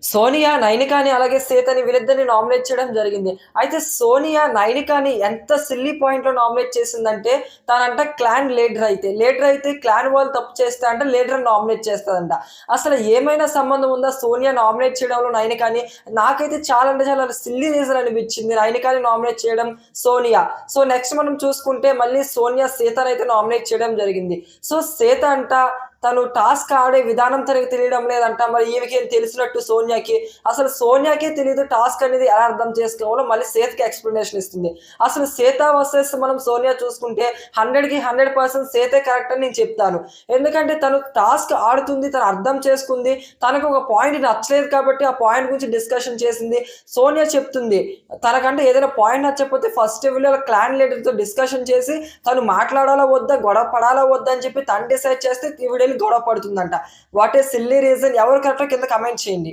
సోనియా, నైనికాని అలాగే సీతని వీళ్ళిద్దరిని నామినేట్ చేయడం జరిగింది. అయితే సోనియా నైనికాని ఎంత సిల్లీ పాయింట్‌లో నామినేట్ చేసిందంటే, తనంట క్లాన్ లీడర్ అయితే క్లాన్ వాళ్ళు తప్పు చేస్తే అంట లీడర్‌ని నామినేట్ చేస్తదంట. అసలు ఏమైనా సంబంధం ఉందా సోనియా నామినేట్ చేయడంలో నైనికాని? నాకైతే చాలా అంటే చాలా సిల్లీ రీజన్ అనిపించింది నైనికాని నామినేట్ చేయడం సోనియా. సో, నెక్స్ట్ మనం చూసుకుంటే మళ్ళీ సోనియా సీతనైతే నామినేట్ చేయడం జరిగింది. సో, సీత అంట తను టాస్క్ ఆడే విధానం తనకి తెలియడం లేదంట. మరి ఈమెకేం తెలిసినట్టు సోనియాకి. అసలు సోనియాకే తెలీదు టాస్క్ అనేది ఎలా అర్థం చేసుకోవాలో మళ్ళీ సీతకి ఎక్స్‌ప్లనేషన్ ఇస్తుంది. అసలు సీత వర్సెస్ మనం సోనియా చూసుకుంటే 100కి 100% సీతే కరెక్ట్ అని నేను చెప్తాను. ఎందుకంటే తను టాస్క్ ఆడుతుంది. తను అర్థం చేసుకుంది. తనకు ఒక పాయింట్ నచ్చలేదు కాబట్టి ఆ పాయింట్ గురించి డిస్కషన్ చేసింది. సోనియా చెప్తుంది. తనకంటే ఏదైనా పాయింట్ నచ్చకపోతే ఫస్ట్ వెళ్ళి క్లాన్ లీడర్‌తో డిస్కషన్ చేసి తను మాట్లాడాలా వద్దా? గొడవ పడాలా వద్దా? అని చెప్పి తను డిసైడ్ చేస్తే ఈవిడెళ్లి గొడవ పడుతుందంట. వాట్ ఏ సిల్లీ రీజన్ ఎవరు కరెక్టో కింద కామెంట్ చేయండి.